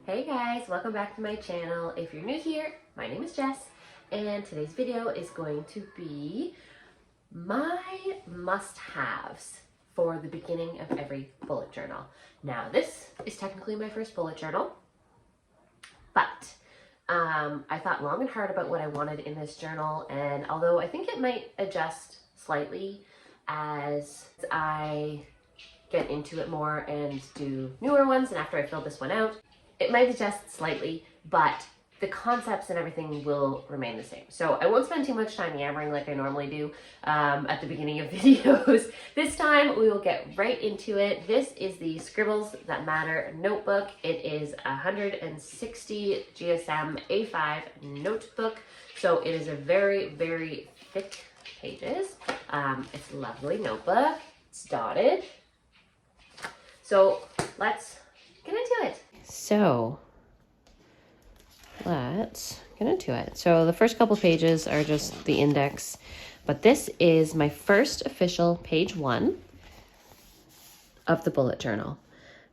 Hey guys, welcome back to my channel. If you're new here, my name is Jess, and today's video is going to be my must-haves for the beginning of every bullet journal. Now, this is technically my first bullet journal, but I thought long and hard about what I wanted in this journal, and although I think it might adjust slightly as I get into it more and do newer ones, and after I fill this one out, it might adjust slightly, but the concepts and everything will remain the same. So I won't spend too much time yammering like I normally do at the beginning of videos. This time we will get right into it. This is the Scribbles That Matter notebook. It is 160 GSM A5 notebook. So it is a very, very thick pages. It's a lovely notebook. It's dotted. So let's get into it. So let's get into it. So the first couple pages are just the index, but this is my first official page 1 of the bullet journal.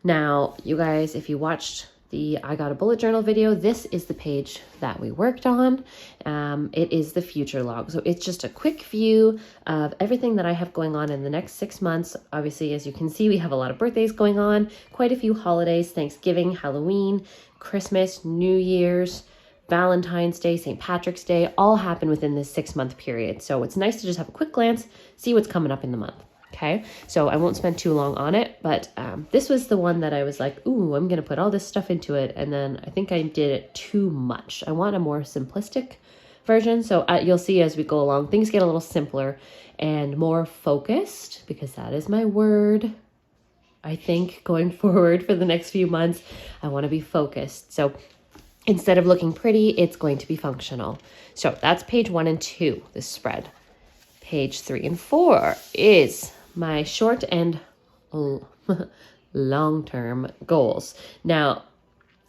Now, you guys, if you watched the I Got a Bullet Journal video, this is the page that we worked on. It is the future log. So it's just a quick view of everything that I have going on in the next 6 months. Obviously, as you can see, we have a lot of birthdays going on, quite a few holidays, Thanksgiving, Halloween, Christmas, New Year's, Valentine's Day, St. Patrick's Day, all happen within this 6-month period. So it's nice to just have a quick glance, see what's coming up in the month. Okay, so I won't spend too long on it, but this was the one that I was like, ooh, I'm going to put all this stuff into it. And then I think I did it too much. I want a more simplistic version. So you'll see as we go along, things get a little simpler and more focused, because that is my word. I think going forward for the next few months, I want to be focused. So instead of looking pretty, it's going to be functional. So that's page 1 and 2, this spread. Page 3 and 4 is my short and long-term goals. Now,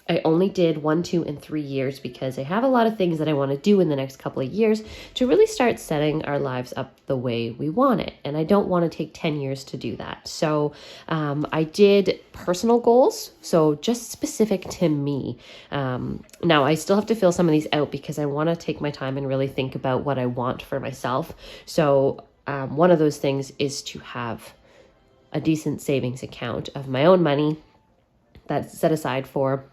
I only did 1, 2, and 3 years because I have a lot of things that I want to do in the next couple of years to really start setting our lives up the way we want it. And I don't want to take 10 years to do that. So I did personal goals, so just specific to me. Now, I still have to fill some of these out because I want to take my time and really think about what I want for myself. So one of those things is to have a decent savings account of my own money that's set aside for,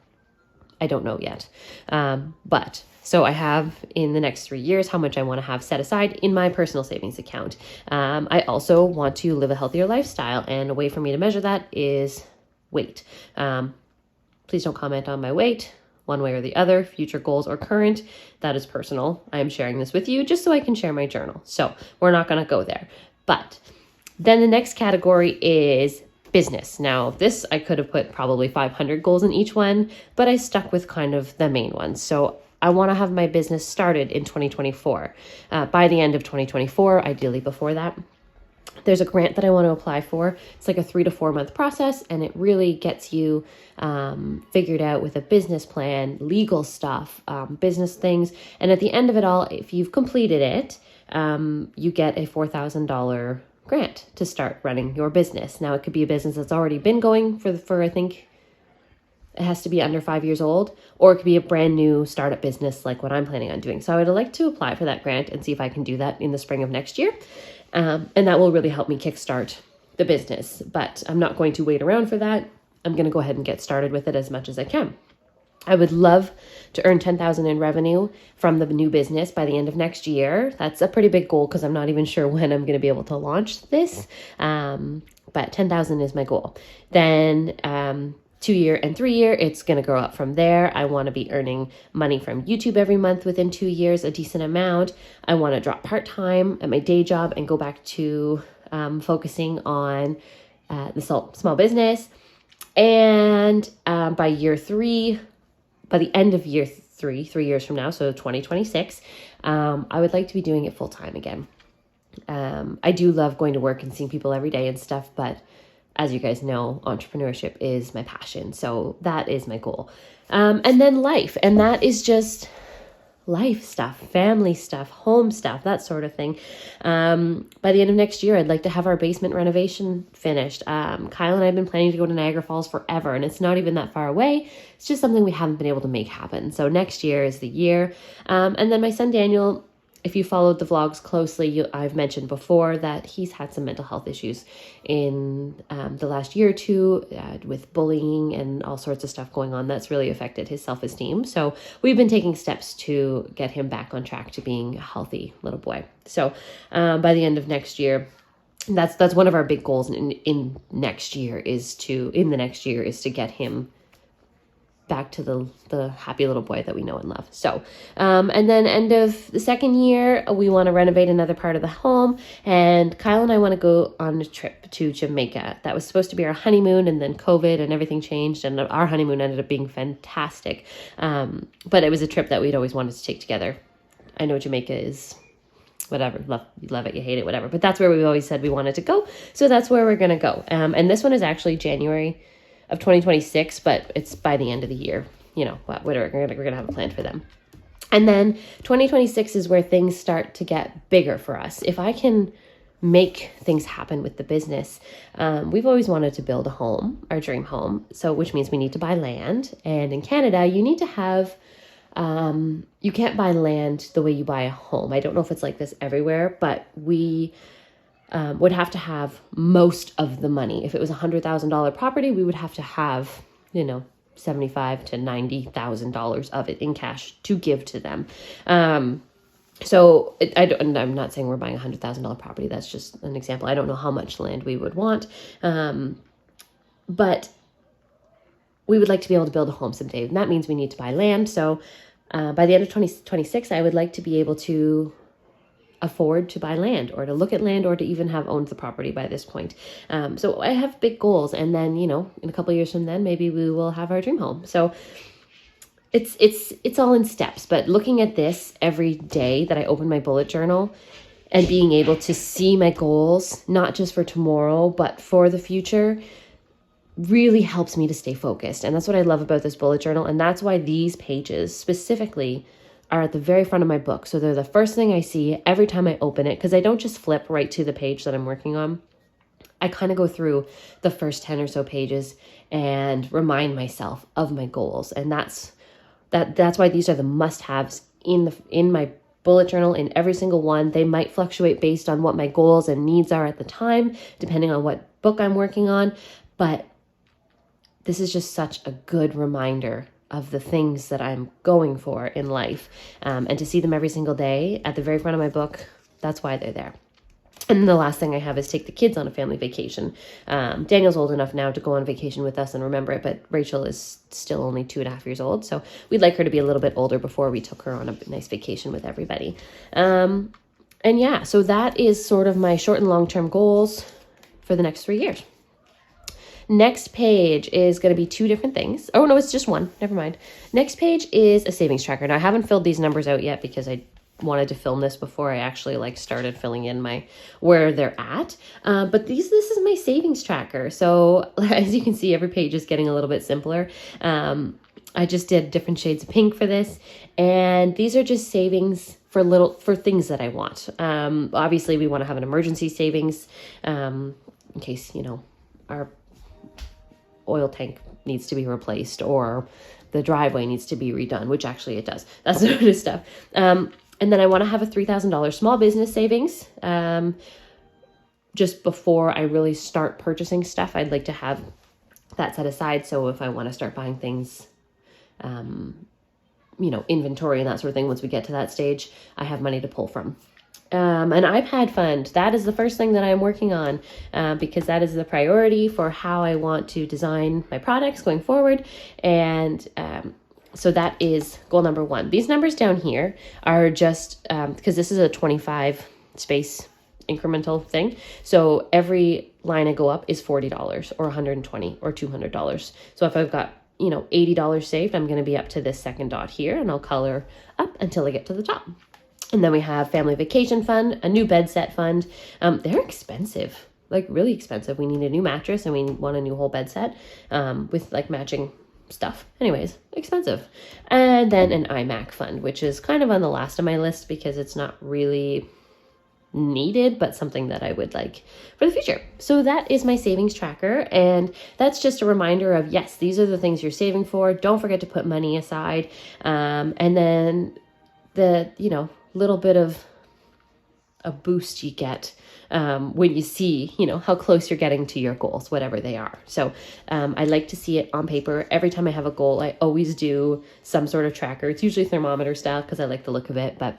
I don't know yet. But so I have in the next 3 years how much I want to have set aside in my personal savings account. I also want to live a healthier lifestyle, and a way for me to measure that is weight. Please don't comment on my weight one way or the other, future goals or current. That is personal. I am sharing this with you just so I can share my journal. So we're not going to go there. But then the next category is business. Now, this I could have put probably 500 goals in each one, but I stuck with kind of the main ones. So I want to have my business started in 2024. By the end of 2024, ideally before that. There's a grant that I want to apply for. It's like a 3 to 4 month process, and it really gets you figured out with a business plan, legal stuff, business things. And at the end of it all, if you've completed it, you get a $4,000 grant to start running your business. Now, it could be a business that's already been going for I think it has to be under 5 years old, or it could be a brand new startup business like what I'm planning on doing. So I would like to apply for that grant and see if I can do that in the spring of next year. And that will really help me kickstart the business, but I'm not going to wait around for that. I'm going to go ahead and get started with it as much as I can. I would love to earn $10,000 in revenue from the new business by the end of next year. That's a pretty big goal because I'm not even sure when I'm going to be able to launch this. But $10,000 is my goal. Then 2-year and 3-year, it's going to grow up from there. I want to be earning money from YouTube every month within 2 years, a decent amount. I want to drop part-time at my day job and go back to focusing on the small business. And by year 3, by the end of year 3 years from now, so 2026, I would like to be doing it full-time again. I do love going to work and seeing people every day and stuff, but as you guys know, entrepreneurship is my passion. So that is my goal. And then life. And that is just life stuff, family stuff, home stuff, that sort of thing. By the end of next year, I'd like to have our basement renovation finished. Kyle and I have been planning to go to Niagara Falls forever, and it's not even that far away. It's just something we haven't been able to make happen. So next year is the year. And then my son Daniel, if you followed the vlogs closely, I've mentioned before that he's had some mental health issues in the last year or two with bullying and all sorts of stuff going on that's really affected his self-esteem. So we've been taking steps to get him back on track to being a healthy little boy. So by the end of next year, that's one of our big goals in the next year is to get him back to the happy little boy that we know and love. So, and then end of the second year, we want to renovate another part of the home, and Kyle and I want to go on a trip to Jamaica. That was supposed to be our honeymoon, and then COVID and everything changed, and our honeymoon ended up being fantastic. But it was a trip that we'd always wanted to take together. I know Jamaica is whatever, you love it, you hate it, whatever, but that's where we always said we wanted to go. So that's where we're going to go. And this one is actually January of 2026, but it's by the end of the year, whatever, we're gonna have a plan for them. And then 2026 is where things start to get bigger for us. If I can make things happen with the business, we've always wanted to build a home, our dream home, so which means we need to buy land. And in Canada, you need to have you can't buy land the way you buy a home. I don't know if it's like this everywhere, but we would have to have most of the money. If it was $100,000 property, we would have to have, $75,000 to $90,000 of it in cash to give to them. I'm not saying we're buying $100,000 property. That's just an example. I don't know how much land we would want. But we would like to be able to build a home someday. And that means we need to buy land. So by the end of 2026, I would like to be able to afford to buy land or to look at land or to even have owned the property by this point. So I have big goals, and then, in a couple of years from then, maybe we will have our dream home. So it's all in steps, but looking at this every day that I open my bullet journal and being able to see my goals, not just for tomorrow, but for the future, really helps me to stay focused. And that's what I love about this bullet journal. And that's why these pages specifically are at the very front of my book. So they're the first thing I see every time I open it, because I don't just flip right to the page that I'm working on. I kind of go through the first 10 or so pages and remind myself of my goals. And that's why these are the must-haves in my bullet journal. In every single one, they might fluctuate based on what my goals and needs are at the time, depending on what book I'm working on. But this is just such a good reminder of the things that I'm going for in life. And to see them every single day at the very front of my book, that's why they're there. And then the last thing I have is take the kids on a family vacation. Daniel's old enough now to go on vacation with us and remember it, but Rachel is still only 2.5 years old. So we'd like her to be a little bit older before we took her on a nice vacation with everybody. And yeah, so that is sort of my short and long-term goals for the next 3 years. Next page is going to be two different things. Oh, no, it's just one. Never mind. Next page is a savings tracker. Now, I haven't filled these numbers out yet because I wanted to film this before I actually started filling in where they're at. But this is my savings tracker. So as you can see, every page is getting a little bit simpler. I just did different shades of pink for this. And these are just savings for things that I want. Obviously, we want to have an emergency savings in case, our oil tank needs to be replaced or the driveway needs to be redone, which actually it does. That sort of stuff. And then I want to have a $3,000 small business savings. Just before I really start purchasing stuff, I'd like to have that set aside. So if I want to start buying things, inventory and that sort of thing, once we get to that stage, I have money to pull from. An iPad fund, that is the first thing that I'm working on because that is the priority for how I want to design my products going forward. And so that is goal number 1. These numbers down here are just because this is a 25 space incremental thing. So every line I go up is $40 or $120 or $200. So if I've got $80 saved, I'm going to be up to this second dot here, and I'll color up until I get to the top. And then we have family vacation fund, a new bed set fund. They're expensive, really expensive. We need a new mattress and we want a new whole bed set with matching stuff. Anyways, expensive. And then an iMac fund, which is kind of on the last of my list because it's not really needed, but something that I would like for the future. So that is my savings tracker. And that's just a reminder of, yes, these are the things you're saving for. Don't forget to put money aside. And then the, little bit of a boost you get when you see, how close you're getting to your goals, whatever they are. So I like to see it on paper. Every time I have a goal, I always do some sort of tracker. It's usually thermometer style because I like the look of it. But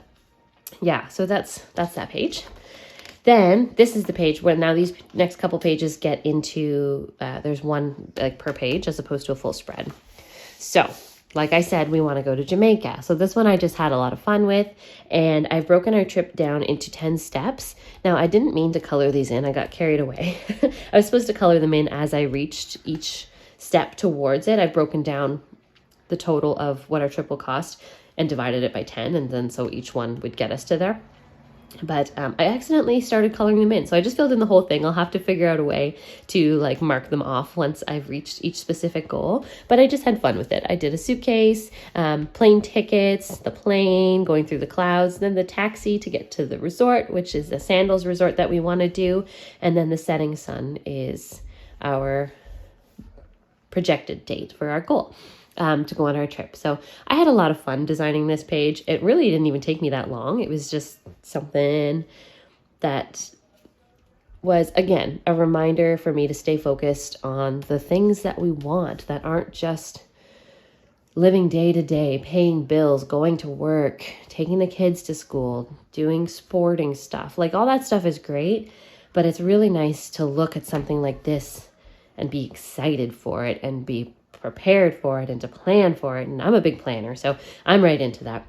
yeah, so that's that page. Then this is the page where now these next couple pages get into, there's one like per page as opposed to a full spread. So like I said, we want to go to Jamaica. So this one I just had a lot of fun with, and I've broken our trip down into 10 steps. Now I didn't mean to color these in. I got carried away. I was supposed to color them in as I reached each step towards it. I've broken down the total of what our trip will cost and divided it by 10. And then so each one would get us to there. But I accidentally started coloring them in. So I just filled in the whole thing. I'll have to figure out a way to like mark them off once I've reached each specific goal. But I just had fun with it. I did a suitcase, plane tickets, the plane, going through the clouds, then the taxi to get to the resort, which is the Sandals resort that we want to do. And then the setting sun is our projected date for our goal. To go on our trip. So I had a lot of fun designing this page. It really didn't even take me that long. It was just something that was, again, a reminder for me to stay focused on the things that we want that aren't just living day to day, paying bills, going to work, taking the kids to school, doing sporting stuff. Like all that stuff is great, but it's really nice to look at something like this and be excited for it and be prepared for it and to plan for it. And I'm a big planner, so I'm right into that.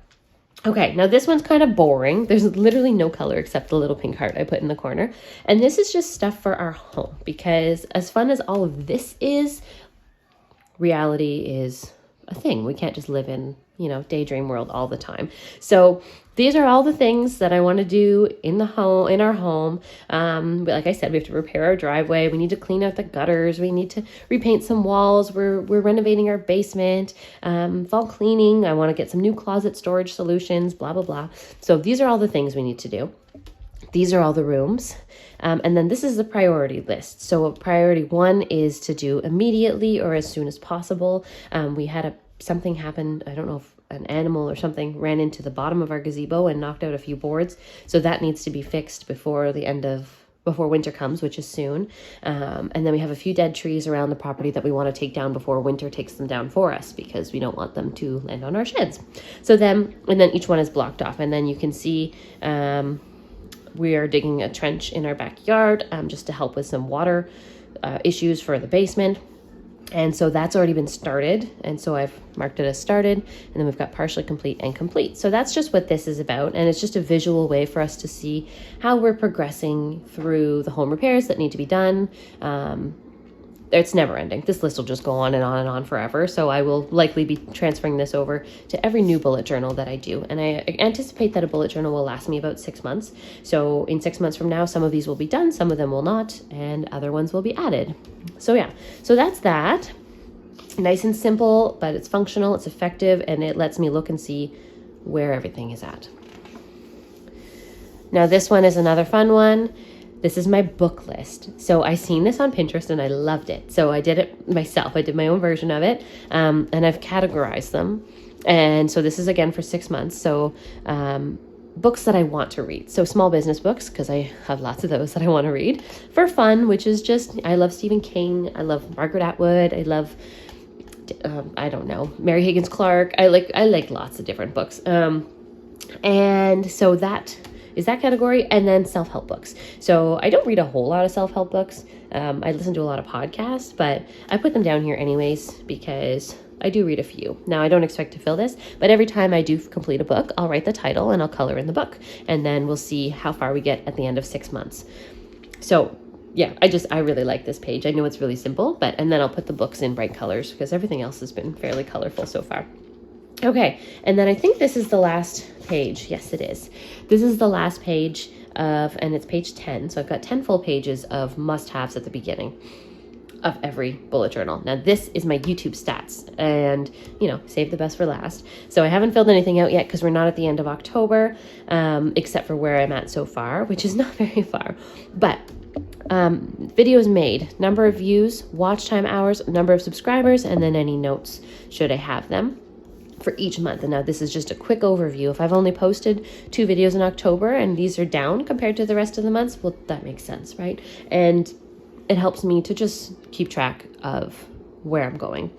Okay, now this one's kind of boring. There's literally no color except the little pink heart I put in the corner. And this is just stuff for our home because as fun as all of this is, reality is a thing. We can't just live in, daydream world all the time. So these are all the things that I want to do in our home. But like I said, we have to repair our driveway. We need to clean out the gutters. We need to repaint some walls. We're renovating our basement. Fall cleaning. I want to get some new closet storage solutions, blah, blah, blah. So these are all the things we need to do. These are all the rooms. And then this is the priority list. So priority 1 is to do immediately or as soon as possible. We had something happen. I don't know if an animal or something ran into the bottom of our gazebo and knocked out a few boards. So that needs to be fixed before winter comes, which is soon. And then we have a few dead trees around the property that we want to take down before winter takes them down for us because we don't want them to land on our sheds. And then each one is blocked off. And then you can see we are digging a trench in our backyard just to help with some water issues for the basement. And so that's already been started. And so I've marked it as started. And then we've got partially complete and complete. So that's just what this is about. And it's just a visual way for us to see how we're progressing through the home repairs that need to be done. It's never ending. This list will just go on and on and on forever. So I will likely be transferring this over to every new bullet journal that I do. And I anticipate that a bullet journal will last me about 6 months. So in 6 months from now, some of these will be done, some of them will not, and other ones will be added. So yeah, so that's that. Nice and simple, but it's functional, it's effective, and it lets me look and see where everything is at. Now this one is another fun one. This is my book list. So I seen this on Pinterest and I loved it. So I did it myself. I did my own version of it, and I've categorized them. And so this is again for 6 months. So books that I want to read. So small business books, because I have lots of those that I want to read. For fun, which is just, I love Stephen King. I love Margaret Atwood. I love, Mary Higgins Clark. I like lots of different books. And so that is that category, and then self-help books. So I don't read a whole lot of self-help books. I listen to a lot of podcasts, but I put them down here anyways because I do read a few. Now, I don't expect to fill this, but every time I do complete a book, I'll write the title and I'll color in the book, and then we'll see how far we get at the end of 6 months. So yeah, I really like this page. I know it's really simple, and then I'll put the books in bright colors because everything else has been fairly colorful so far. Okay, and then I think this is the last page. Yes, it is. This is the last page and it's page 10. So I've got 10 full pages of must-haves at the beginning. of every bullet journal. Now this is my YouTube stats, and you know, save the best for last. So I haven't filled anything out yet because we're not at the end of October, except for where I'm at so far, which is not very far. But videos made, number of views, watch time hours, number of subscribers, and then any notes should I have them for each month. And now this is just a quick overview. If I've only posted 2 videos in October and these are down compared to the rest of the months, well, that makes sense, right? And it helps me to just keep track of where I'm going.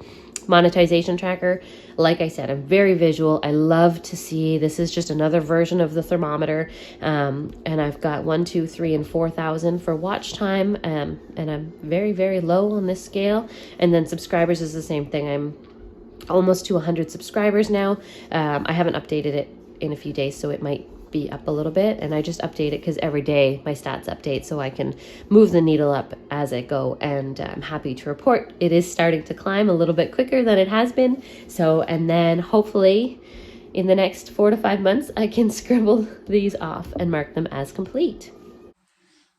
Monetization tracker, like I said, I'm very visual. I love to see, this is just another version of the thermometer. And I've got 1, 2, 3, and 4,000 for watch time. And I'm very, very low on this scale. And then subscribers is the same thing. I'm almost to 100 subscribers now. I haven't updated it in a few days, so it might be up a little bit, and I just update it because every day my stats update, so I can move the needle up as I go. And I'm happy to report it is starting to climb a little bit quicker than it has been. So, and then hopefully in the next 4 to 5 months I can scribble these off and mark them as complete.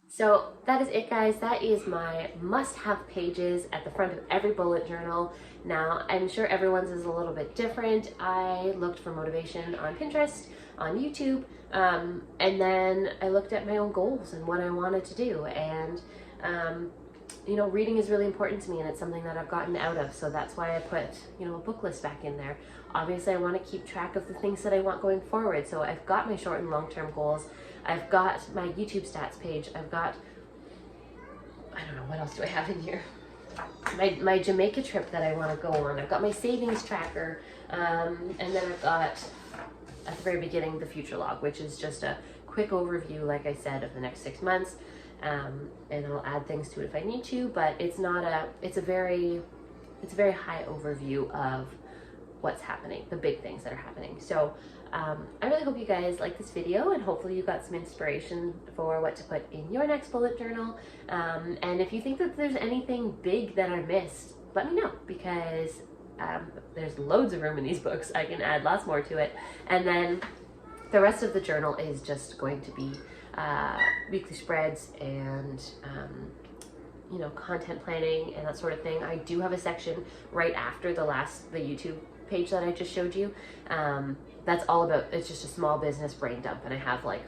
So that is it, guys. That is my must-have pages at the front of every bullet journal. Now, I'm sure everyone's is a little bit different. I looked for motivation on Pinterest, on YouTube, and then I looked at my own goals and what I wanted to do. And, you know, reading is really important to me, and it's something that I've gotten out of. So that's why I put, you know, a book list back in there. Obviously, I want to keep track of the things that I want going forward. So I've got my short and long-term goals. I've got my YouTube stats page. I've got, I don't know, what else do I have in here? My Jamaica trip that I want to go on. I've got my savings tracker. And then I've got, at the very beginning, the future log, which is just a quick overview, like I said, of the next 6 months. And I'll add things to it if I need to, but it's not a, it's a very high overview of what's happening, the big things that are happening. So I really hope you guys like this video, and hopefully you got some inspiration for what to put in your next bullet journal. And if you think that there's anything big that I missed, let me know, because there's loads of room in these books. I can add lots more to it. And then the rest of the journal is just going to be weekly spreads and you know, content planning and that sort of thing. I do have a section right after the YouTube page that I just showed you. That's all about, it's just a small business brain dump, and I have like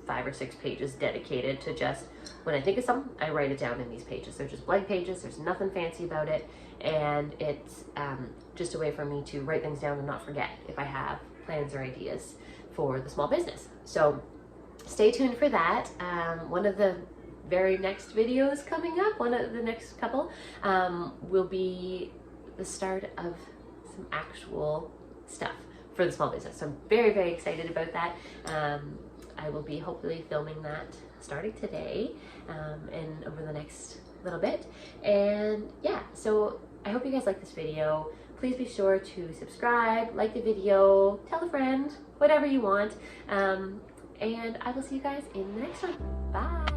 5 or 6 pages dedicated to just, when I think of something, I write it down in these pages. They're just blank pages, there's nothing fancy about it, and it's just a way for me to write things down and not forget if I have plans or ideas for the small business. So stay tuned for that. One of the very next videos coming up, one of the next couple, will be the start of some actual stuff for the small business. So I'm very, very excited about that. I will be hopefully filming that starting today and over the next little bit. And yeah, so I hope you guys like this video. Please be sure to subscribe, like the video, tell a friend, whatever you want. And I will see you guys in the next one. Bye.